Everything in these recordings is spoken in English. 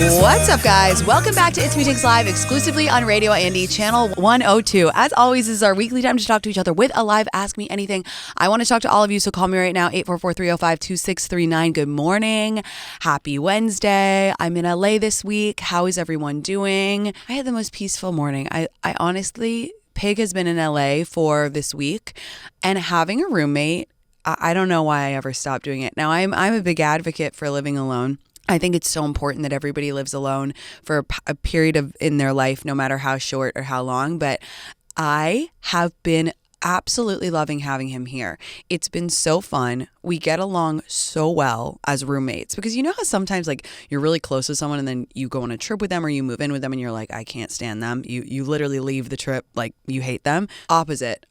What's up, guys? Welcome back to It's Me Tinx Live, exclusively on Radio Andy, channel 102. As always, this is our weekly time to talk to each other with a live Ask Me Anything. I want to talk to all of you, so call me right now, 844-305-2639. Good morning. Happy Wednesday. I'm in LA this week. How is everyone doing? I had the most peaceful morning. I honestly, Pig has been in LA for this week, and having a roommate, I don't know why I ever stopped doing it. Now, I'm a big advocate for living alone. I think it's so important that everybody lives alone for a period of in their life, no matter how short or how long. But I have been absolutely loving having him here. It's been so fun. We get along so well as roommates, because you know how sometimes like you're really close to someone and then you go on a trip with them or you move in with them and you're like, I can't stand them. You literally leave the trip like you hate them. Opposite.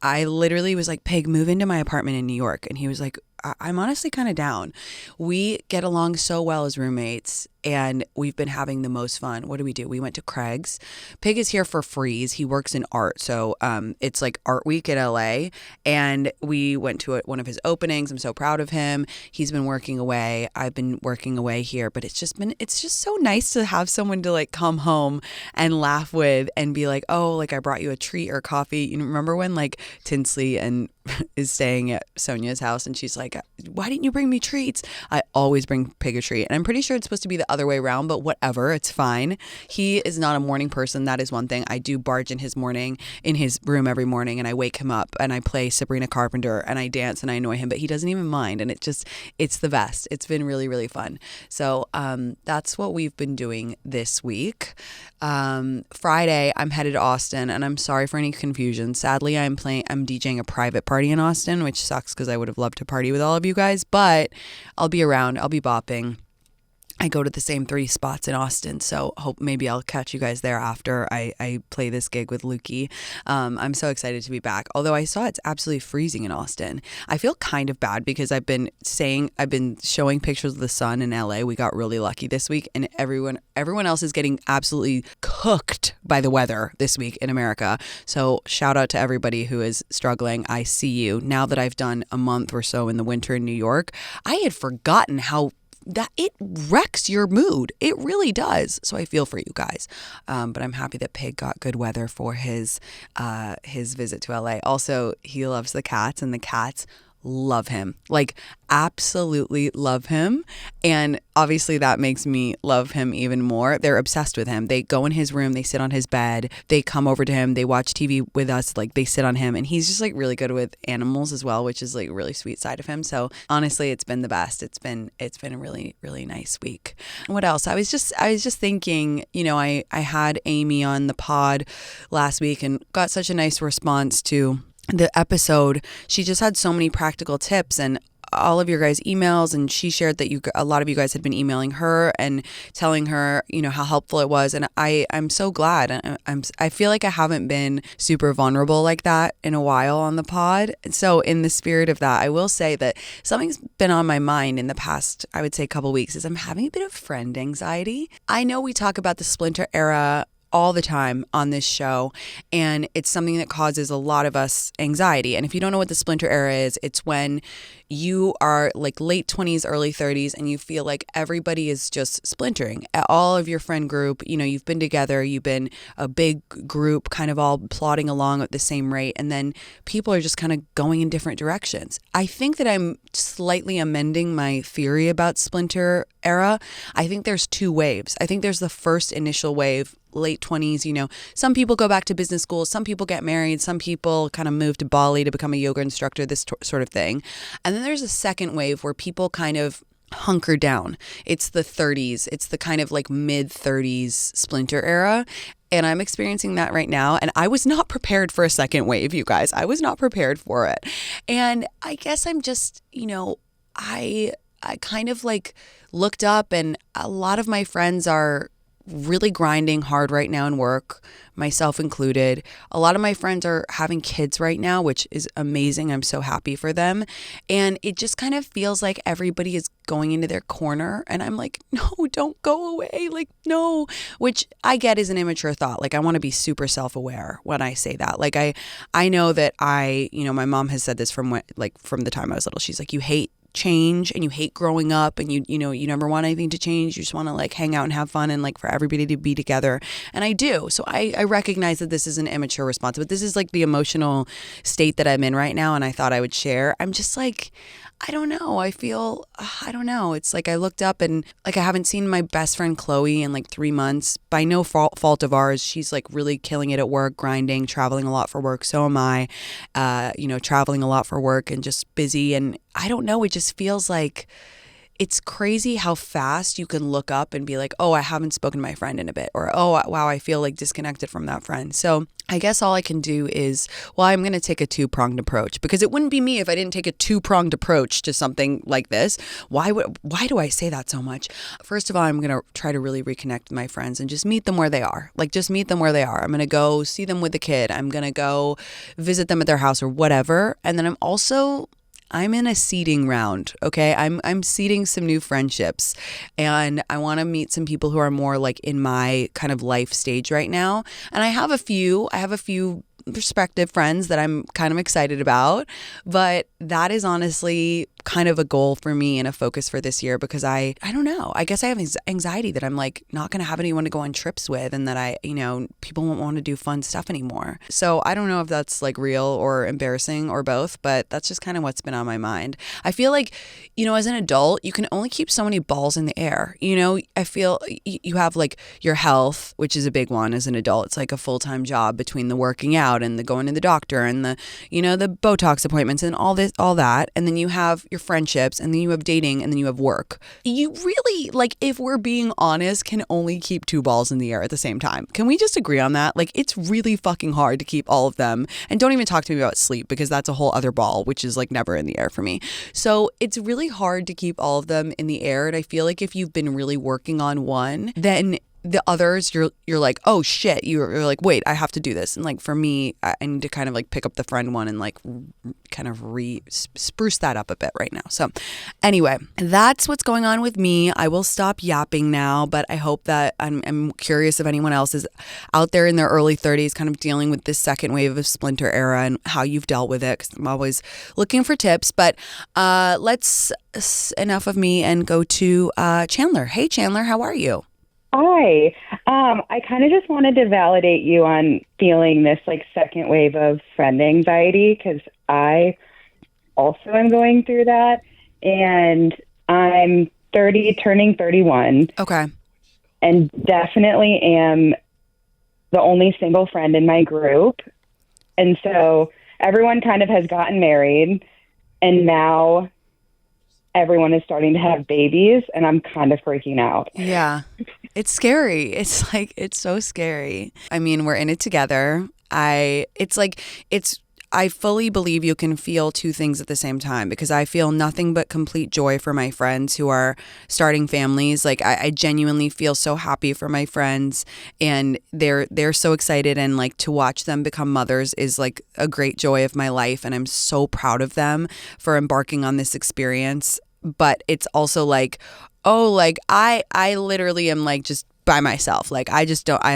I literally was like, Pig, move into my apartment in New York. And he was like, I'm honestly kind of down. We get along so well as roommates, and we've been having the most fun. What do? We went to Craig's. Pig is here for Freeze. He works in art. So it's like art week in LA, and we went to one of his openings. I'm so proud of him. He's been working away. I've been working away here, but it's just so nice to have someone to like come home and laugh with and be like, oh, like I brought you a treat or coffee. You remember when like Tinsley and is staying at Sonia's house and she's like, why didn't you bring me treats? I always bring Pig a treat, and I'm pretty sure it's supposed to be the other way around, but whatever, it's fine. He is not a morning person. That is one thing. I do barge in his room every morning, and I wake him up and I play Sabrina Carpenter and I dance and I annoy him, but he doesn't even mind, and it's the best. It's been really, really fun. So that's what we've been doing this week. Friday, I'm headed to Austin, and I'm sorry for any confusion. Sadly, I'm DJing a private party in Austin, which sucks because I would have loved to party with all of you guys, but I'll be around. I'll be bopping. I go to the same 3 spots in Austin, so hope maybe I'll catch you guys there after I play this gig with Lukey. I'm so excited to be back. Although I saw it's absolutely freezing in Austin. I feel kind of bad because I've been showing pictures of the sun in LA. We got really lucky this week, and everyone else is getting absolutely cooked by the weather this week in America. So shout out to everybody who is struggling. I see you. Now that I've done a month or so in the winter in New York, I had forgotten how that it wrecks your mood. It really does. So I feel for you guys. But I'm happy that Pig got good weather for his visit to LA. Also, he loves the cats, and the cats love him, like absolutely love him. And obviously that makes me love him even more. They're obsessed with him. They go in his room, they sit on his bed, they come over to him, they watch TV with us, like they sit on him, and he's just like really good with animals as well, which is like a really sweet side of him. So honestly, it's been the best. It's been a really, really nice week. What else? I was just thinking, you know, I had Amy on the pod last week and got such a nice response to the episode. She just had so many practical tips and all of your guys' emails, and she shared that a lot of you guys had been emailing her and telling her, you know, how helpful it was. And I'm so glad. I feel like I haven't been super vulnerable like that in a while on the pod. So in the spirit of that, I will say that something's been on my mind in the past, I would say, couple weeks, is I'm having a bit of friend anxiety. I know we talk about the Splinter Era all the time on this show, and it's something that causes a lot of us anxiety. And if you don't know what the Splinter Era is, it's when you are like late 20s, early 30s, and you feel like everybody is just splintering. All of your friend group, you know, you've been together, you've been a big group kind of all plodding along at the same rate, and then people are just kind of going in different directions. I think that I'm slightly amending my theory about Splinter Era. I think there's 2 waves. I think there's the first initial wave, late 20s, you know, some people go back to business school, some people get married, some people kind of move to Bali to become a yoga instructor, this sort of thing. And then there's a second wave where people kind of hunker down. It's the 30s. It's the kind of like mid 30s Splinter Era. And I'm experiencing that right now. And I was not prepared for a second wave, you guys. I was not prepared for it. And I guess I'm just, you know, I kind of like looked up, and a lot of my friends are really grinding hard right now in work, myself included. A lot of my friends are having kids right now, which is amazing. I'm so happy for them. And it just kind of feels like everybody is going into their corner. And I'm like, no, don't go away. Like, no, which I get is an immature thought. Like, I want to be super self-aware when I say that. Like, I know that my mom has said this from the time I was little. She's like, you hate change and you hate growing up and you know, you never want anything to change. You just want to like hang out and have fun and like for everybody to be together. And I do. So I recognize that this is an immature response, but this is like the emotional state that I'm in right now. And I thought I would share. I'm just like, I don't know. I don't know. It's like I looked up and like I haven't seen my best friend Chloe in like 3 months. By no fault of ours. She's like really killing it at work, grinding, traveling a lot for work. So am I, traveling a lot for work and just busy. And I don't know. It just feels like it's crazy how fast you can look up and be like, oh, I haven't spoken to my friend in a bit, or oh, wow, I feel like disconnected from that friend. So I guess all I can do is, well, I'm going to take a two-pronged approach, because it wouldn't be me if I didn't take a two-pronged approach to something like this. Why do I say that so much? First of all, I'm going to try to really reconnect with my friends and just meet them where they are. Like, just meet them where they are. I'm going to go see them with the kid. I'm going to go visit them at their house or whatever. And then I'm in a seeding round, okay? I'm seeding some new friendships, and I want to meet some people who are more like in my kind of life stage right now. And I have a few prospective friends that I'm kind of excited about, but that is honestly kind of a goal for me and a focus for this year, because I don't know. I guess I have anxiety that I'm like not going to have anyone to go on trips with, and that people won't want to do fun stuff anymore. So I don't know if that's like real or embarrassing or both, but that's just kind of what's been on my mind. I feel like, as an adult, you can only keep so many balls in the air. I feel you have like your health, which is a big one as an adult. It's like a full-time job between the working out and the going to the doctor and the Botox appointments and all that. And then you have your friendships, and then you have dating, and then you have work. You really, like, if we're being honest, can only keep two balls in the air at the same time. Can we just agree on that? Like, it's really fucking hard to keep all of them. And don't even talk to me about sleep, because that's a whole other ball, which is like never in the air for me. So it's really hard to keep all of them in the air. And I feel like if you've been really working on one, then the others, you're like, oh shit, you're like, wait, I have to do this. And like for me, I need to kind of like pick up the friend one and like kind of spruce that up a bit right now. So anyway, that's what's going on with me. I will stop yapping now, but I hope that I'm curious if anyone else is out there in their early 30s kind of dealing with this second wave of Splinter Era and how you've dealt with it, because I'm always looking for tips. But enough of me and go to Chandler. Hey Chandler, how are you? Hi. I kind of just wanted to validate you on feeling this like second wave of friend anxiety, because I also am going through that, and I'm 30, turning 31. Okay. And definitely am the only single friend in my group. And so everyone kind of has gotten married, and now everyone is starting to have babies, and I'm kind of freaking out. Yeah. It's scary. It's like, it's so scary. I mean, we're in it together. I fully believe you can feel two things at the same time, because I feel nothing but complete joy for my friends who are starting families. Like I genuinely feel so happy for my friends, and they're so excited, and like to watch them become mothers is like a great joy of my life. And I'm so proud of them for embarking on this experience. But it's also like, oh, like I literally am like just by myself. Like I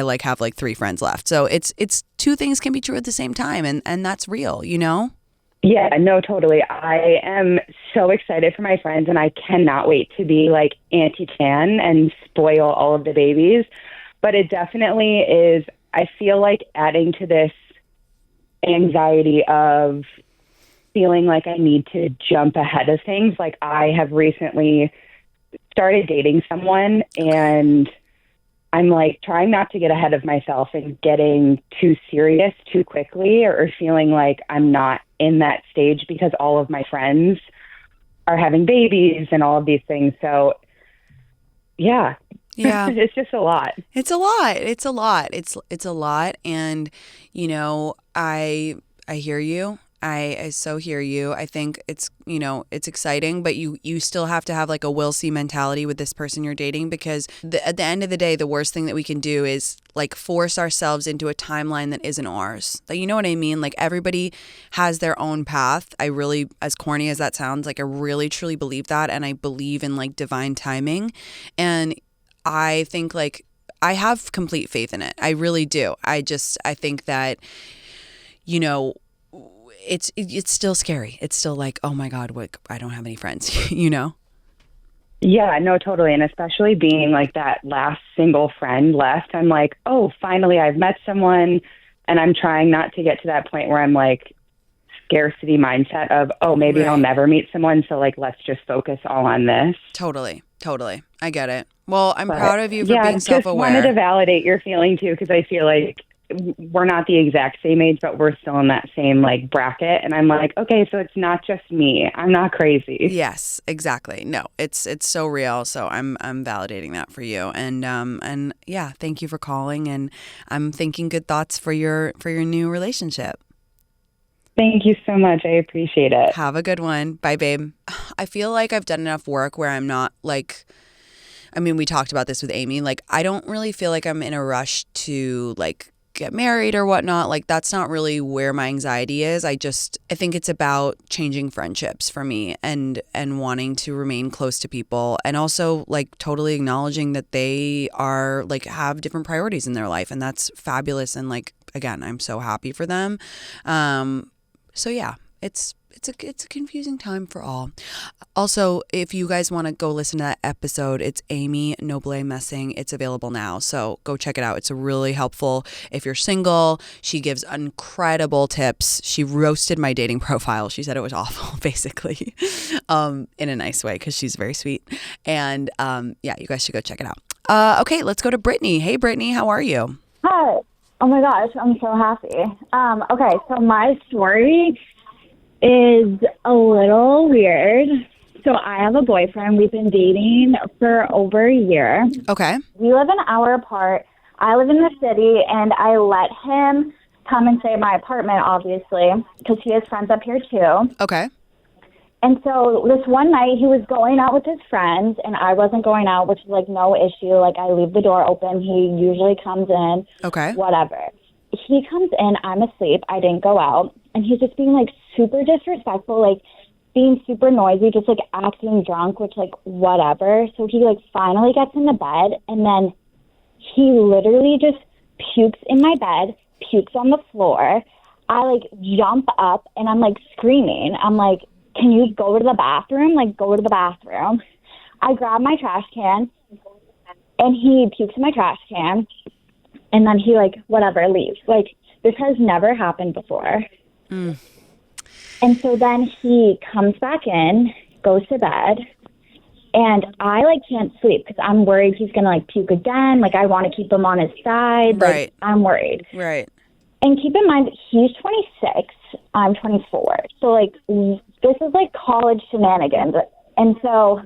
like have like 3 friends left. So it's two things can be true at the same time, and that's real, Yeah, no, totally. I am so excited for my friends, and I cannot wait to be like Auntie Chan and spoil all of the babies. But it definitely is, I feel like, adding to this anxiety of feeling like I need to jump ahead of things. Like I have recently started dating someone, and I'm like trying not to get ahead of myself and getting too serious too quickly, or feeling like I'm not in that stage because all of my friends are having babies and all of these things. So yeah. It's just a lot. It's a lot. It's a lot. And, I hear you. I so hear you. I think it's exciting, but you still have to have like a will see mentality with this person you're dating, because at the end of the day, the worst thing that we can do is like force ourselves into a timeline that isn't ours. Like, you know what I mean? Like everybody has their own path. I really, as corny as that sounds, like I really truly believe that. And I believe in like divine timing. And I think like I have complete faith in it. I really do. I think that, it's still scary. It's still like, oh my God, what, I don't have any friends, you know? Yeah, no, totally. And especially being like that last single friend left, I'm like, oh, finally I've met someone, and I'm trying not to get to that point where I'm like scarcity mindset of, oh, maybe I'll never meet someone. So like, let's just focus all on this. Totally. I get it. Well, I'm proud of you for being self-aware. Just wanted to validate your feeling too, because I feel like we're not the exact same age, but we're still in that same like bracket. And I'm like, okay, so it's not just me. I'm not crazy. Yes, exactly. No, it's so real. So I'm validating that for you. And yeah, thank you for calling. And I'm thinking good thoughts for your new relationship. Thank you so much. I appreciate it. Have a good one. Bye, babe. I feel like I've done enough work where I'm not like, I mean, we talked about this with Amy. Like, I don't really feel like I'm in a rush to like get married or whatnot. Like, that's not really where my anxiety is. I think it's about changing friendships for me and wanting to remain close to people, and also like totally acknowledging that they are like have different priorities in their life, and that's fabulous. And like, again, I'm so happy for them. So yeah, it's a confusing time for all. Also, if you guys want to go listen to that episode, it's Amy Noble Messing. It's available now, so go check it out. It's really helpful if you're single. She gives incredible tips. She roasted my dating profile. She said it was awful, basically, in a nice way, because she's very sweet. And yeah, you guys should go check it out. Okay, let's go to Brittany. Hey, Brittany, how are you? Hi. Oh my gosh, I'm so happy. Okay, so my story is a little weird. So I have a boyfriend. We've been dating for over a year. Okay. We live an hour apart. I live in the city, and I let him come and stay at my apartment, obviously, because he has friends up here too. Okay. And so this one night, he was going out with his friends, and I wasn't going out, which is, like, no issue. Like, I leave the door open. He usually comes in. Okay. Whatever. He comes in. I'm asleep. I didn't go out. And he's just being, like, super disrespectful, like, being super noisy, just, like, acting drunk, which, like, whatever. So he, like, finally gets in the bed, and then he literally just pukes in my bed, pukes on the floor. I, like, jump up, and I'm, like, screaming. I'm, like, can you go to the bathroom? Like, go to the bathroom. I grab my trash can, and he pukes in my trash can, and then he, like, whatever, leaves. Like, this has never happened before. Mm. And so then he comes back in, goes to bed, and I, like, can't sleep because I'm worried he's going to, like, puke again. Like, I want to keep him on his side. Like, Right. I'm worried. Right. And keep in mind, he's 26, I'm 24. So, like, this is like college shenanigans. And so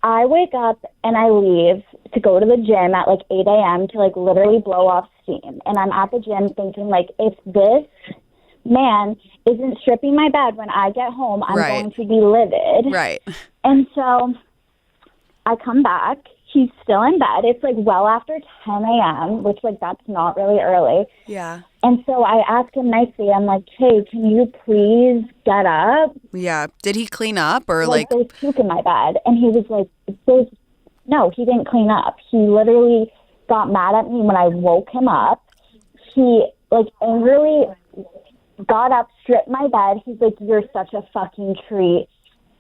I wake up and I leave to go to the gym at like 8 a.m. to like literally blow off steam. And I'm at the gym thinking, like, if this man isn't stripping my bed when I get home, I'm going to be livid. Right. And so I come back. He's still in bed. It's like well after 10 a.m., which like that's not really early. Yeah. And so I asked him nicely, I'm like, hey, can you please get up? Yeah. Did he clean up or Like there's puke in my bed. And he was like, no, he didn't clean up. He literally got mad at me when I woke him up. He like angrily got up, stripped my bed. He's like, you're such a fucking treat.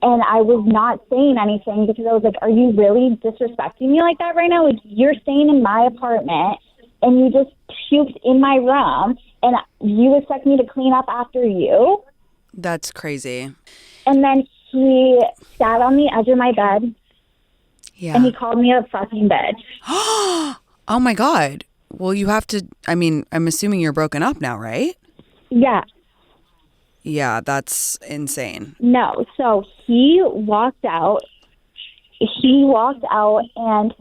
And I was not saying anything because I was like, are you really disrespecting me like that right now? Like, you're staying in my apartment and you just puked in my room and you expect me to clean up after you? That's crazy. And then he sat on the edge of my bed. Yeah. And he called me a fucking bitch. Oh my God. Well, you have to, I mean, I'm assuming you're broken up now, right? Yeah. Yeah, that's insane. No. So he walked out. And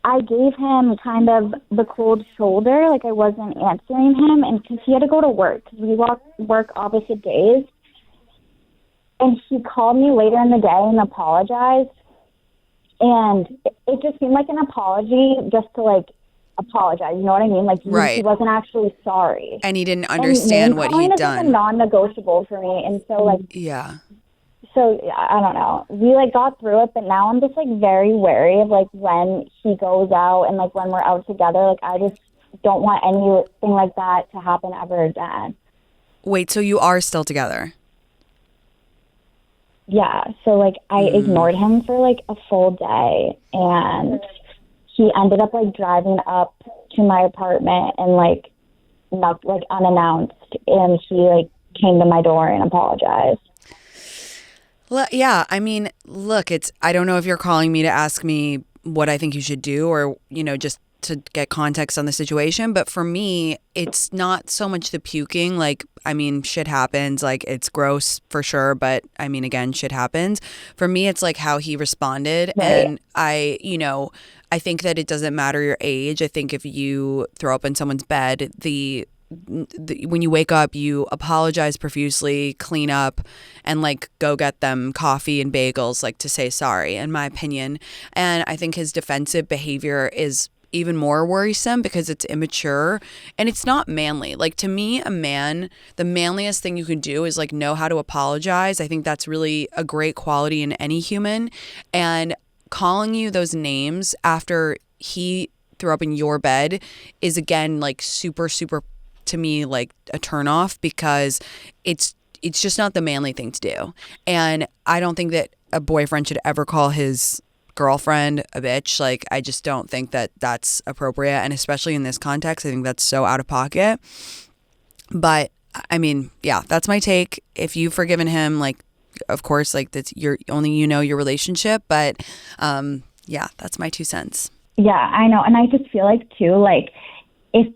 I gave him kind of the cold shoulder, like I wasn't answering him, and because he had to go to work, because we work opposite days. And he called me later in the day and apologized, and it just seemed like an apology just to like apologize. You know what I mean? Like he wasn't actually sorry, and he didn't understand what he'd done. It's a non-negotiable for me, and so like yeah. So, I don't know. We, like, got through it, but now I'm just, like, very wary of, like, when he goes out and, like, when we're out together. Like, I just don't want anything like that to happen ever again. Wait, so you are still together? Yeah, so like I ignored him for like a full day, and he ended up like driving up to my apartment and like knocked like unannounced, and he like came to my door and apologized. Yeah, I mean, look, I don't know if you're calling me to ask me what I think you should do or, just to get context on the situation. But for me, it's not so much the puking. Like, I mean, shit happens. Like, it's gross for sure. But I mean, again, shit happens. For me, it's like how he responded. Right. And I think that it doesn't matter your age. I think if you throw up in someone's bed, when you wake up, you apologize profusely, clean up, and like go get them coffee and bagels, like to say sorry, in my opinion. And I think his defensive behavior is even more worrisome because it's immature and it's not manly. Like, to me, a man, the manliest thing you can do is like know how to apologize. I think that's really a great quality in any human. And calling you those names after he threw up in your bed is, again, like super, super, to me, like a turnoff, because it's just not the manly thing to do. And I don't think that a boyfriend should ever call his girlfriend a bitch. Like, I just don't think that that's appropriate. And especially in this context, I think that's so out of pocket. But I mean, yeah, that's my take. If you've forgiven him, like, of course, like, that's your relationship. But yeah, that's my 2 cents. Yeah, I know. And I just feel like too, like if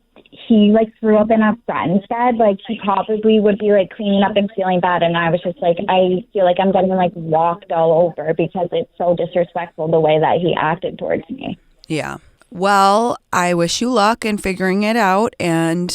he like threw up in a friend's bed, like he probably would be like cleaning up and feeling bad. And I was just like, I feel like I'm getting like walked all over because it's so disrespectful the way that he acted towards me. Yeah. Well, I wish you luck in figuring it out, and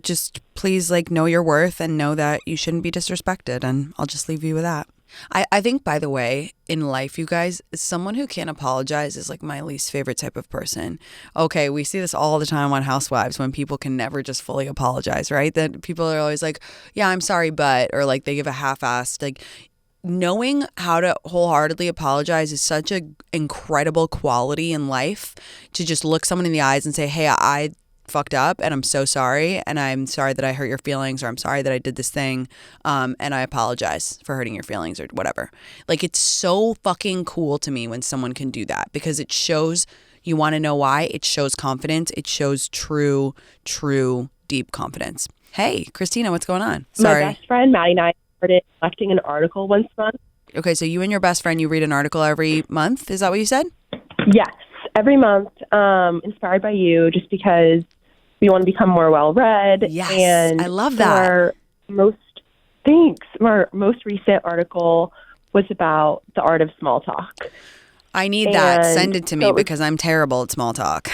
just please like know your worth and know that you shouldn't be disrespected. And I'll just leave you with that. I think, by the way, in life, you guys, someone who can't apologize is like my least favorite type of person. Okay, we see this all the time on Housewives when people can never just fully apologize, right? That people are always like, yeah, I'm sorry, but, or like they give a half-assed, like, knowing how to wholeheartedly apologize is such an incredible quality in life, to just look someone in the eyes and say, hey, I fucked up and I'm so sorry, and I'm sorry that I hurt your feelings, or I'm sorry that I did this thing, and I apologize for hurting your feelings, or whatever. Like, it's so fucking cool to me when someone can do that, because it shows, you want to know why? It shows confidence. It shows true deep confidence. Hey, Christina, what's going on? Sorry. My best friend Maddie and I started collecting an article once a month. Okay, so you and your best friend, you read an article every month. Is that what you said? Yes, every month, inspired by you, just because we want to become more well-read. Yes, and I love that. Our most recent article was about the art of small talk. I need that. Send it to me, because I'm terrible at small talk.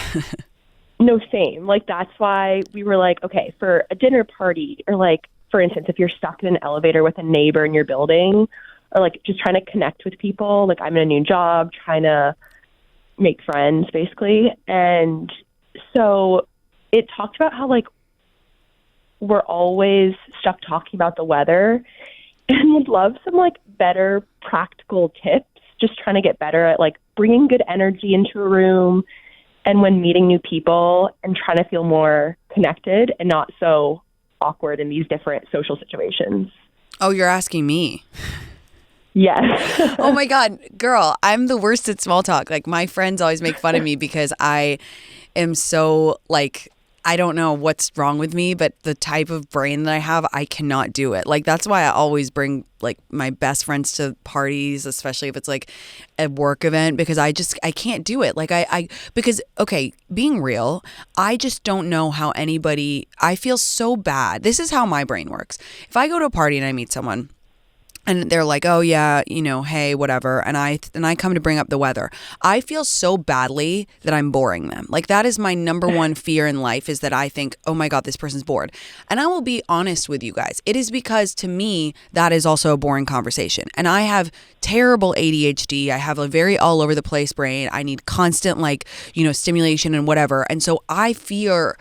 No, same. Like, that's why we were like, okay, for a dinner party, or like, for instance, if you're stuck in an elevator with a neighbor in your building, or like just trying to connect with people, like I'm in a new job, trying to make friends, basically. And so it talked about how like we're always stuck talking about the weather, and would love some like better practical tips, just trying to get better at like bringing good energy into a room, and when meeting new people, and trying to feel more connected and not so awkward in these different social situations. Oh, you're asking me? Yes. Oh my God, girl, I'm the worst at small talk. Like, my friends always make fun of me because I am so like, I don't know what's wrong with me, but the type of brain that I have, I cannot do it. Like, that's why I always bring like my best friends to parties, especially if it's like a work event, because I can't do it. Like, because, okay, being real, I just don't know how anybody, I feel so bad. This is how my brain works. If I go to a party and I meet someone, and they're like, oh yeah, hey, whatever. And I come to bring up the weather. I feel so badly that I'm boring them. Like, that is my number one fear in life, is that I think, oh my God, this person's bored. And I will be honest with you guys. It is because, to me, that is also a boring conversation. And I have terrible ADHD. I have a very all over the place brain. I need constant stimulation and whatever. And so I fear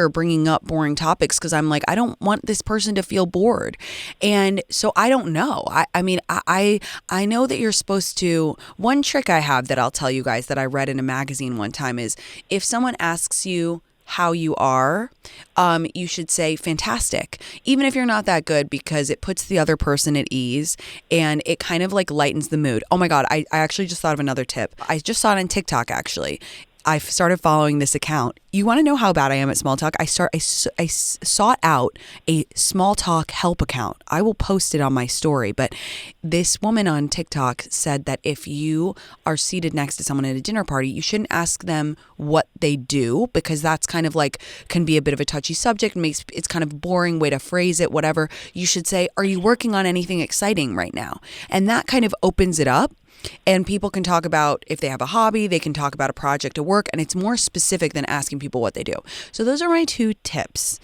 bringing up boring topics, because I'm like, I don't want this person to feel bored. And so I don't know. I mean, I know that you're supposed to, one trick I have that I'll tell you guys that I read in a magazine one time is, if someone asks you how you are, you should say fantastic, even if you're not that good, because it puts the other person at ease and it kind of like lightens the mood. Oh my God, I actually just thought of another tip. I just saw it on TikTok actually. I've started following this account. You want to know how bad I am at small talk? I sought out a small talk help account. I will post it on my story. But this woman on TikTok said that if you are seated next to someone at a dinner party, you shouldn't ask them what they do, because that's kind of like can be a bit of a touchy subject. It's kind of boring way to phrase it, whatever. You should say, are you working on anything exciting right now? And that kind of opens it up. And people can talk about if they have a hobby, they can talk about a project at work, and it's more specific than asking people what they do. So those are my 2 tips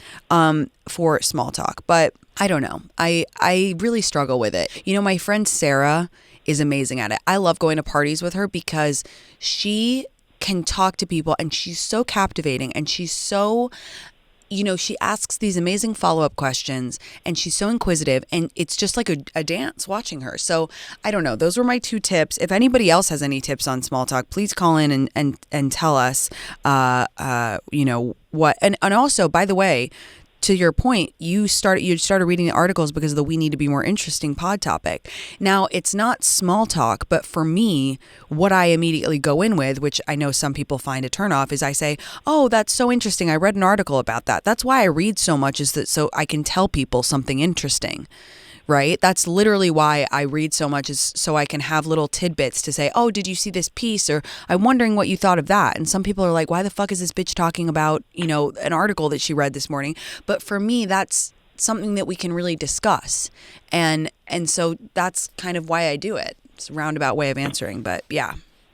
for small talk. But I don't know. I really struggle with it. You know, my friend Sarah is amazing at it. I love going to parties with her because she can talk to people and she's so captivating and she's so... You know, she asks these amazing follow-up questions and she's so inquisitive, and it's just like a dance watching her. So I don't know. Those were my 2 tips. If anybody else has any tips on small talk, please call in and tell us, you know, what. And also, by the way, to your point, you started reading the articles because of the We Need to Be More Interesting pod topic. Now, it's not small talk, but for me, what I immediately go in with, which I know some people find a turnoff, is I say, oh, that's so interesting. I read an article about that. That's why I read so much, is that so I can tell people something interesting. Right? That's literally why I read so much, is so I can have little tidbits to say, oh, did you see this piece? Or I'm wondering what you thought of that. And some people are like, why the fuck is this bitch talking about, you know, an article that she read this morning? But for me, that's something that we can really discuss. And so that's kind of why I do it. It's a roundabout way of answering, but yeah.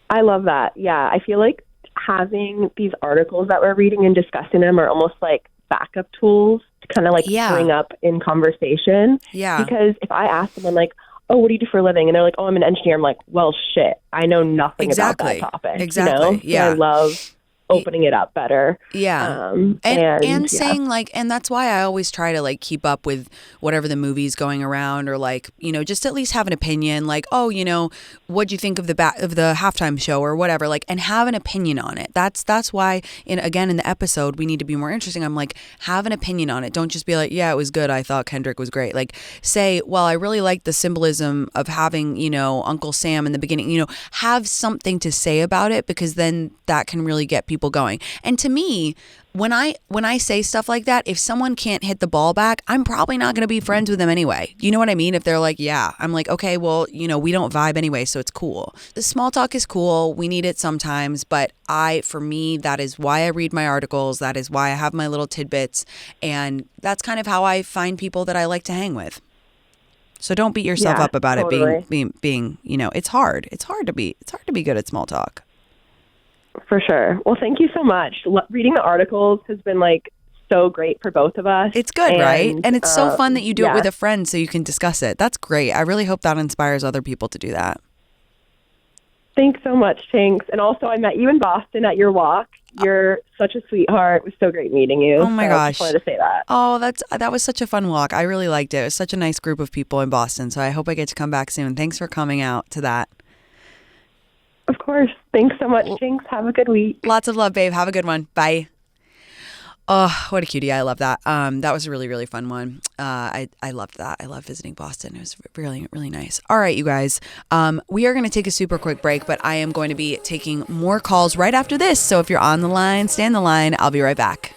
I love that. Yeah. I feel like having these articles that we're reading and discussing them are almost like backup tools to kind of like bring up in conversation. Yeah. Because if I ask someone like, oh, what do you do for a living? And they're like, oh, I'm an engineer. I'm like, well, shit, I know nothing about that topic. Exactly. You know? Yeah. So I love opening it up better. Yeah. And saying like, and that's why I always try to like keep up with whatever the movie's going around, or like, you know, just at least have an opinion, like, oh, you know, what'd you think of the halftime show or whatever, like, and have an opinion on it. That's why in the episode, We Need to Be More Interesting. I'm like, have an opinion on it. Don't just be like, yeah, it was good. I thought Kendrick was great. Like, say, well, I really like the symbolism of having, you know, Uncle Sam in the beginning, you know, have something to say about it, because then that can really get people going. And to me, when I say stuff like that, if someone can't hit the ball back, I'm probably not going to be friends with them anyway. You know what I mean? If they're like, yeah, I'm like, okay, well, you know, we don't vibe anyway, so it's cool. The small talk is cool. We need it sometimes, but for me, that is why I read my articles. That is why I have my little tidbits. And that's kind of how I find people that I like to hang with. So don't beat yourself up about it being, you know, it's hard. It's hard to be good at small talk. For sure. Well, thank you so much. Reading the articles has been like so great for both of us. It's good, right? And it's so fun that you do it with a friend so you can discuss it. That's great. I really hope that inspires other people to do that. Thanks so much, Tinx. And also, I met you in Boston at your walk. You're such a sweetheart. It was so great meeting you. Oh my gosh. I just wanted to say that. Oh, that was such a fun walk. I really liked it. It was such a nice group of people in Boston. So I hope I get to come back soon. Thanks for coming out to that. Of course. Thanks so much, Tinx. Have a good week. Lots of love, babe. Have a good one. Bye. Oh, what a cutie. I love that. That was a really, really fun one. I loved that. I love visiting Boston. It was really, really nice. All right, you guys. We are going to take a super quick break, but I am going to be taking more calls right after this. So if you're on the line, stay on the line. I'll be right back.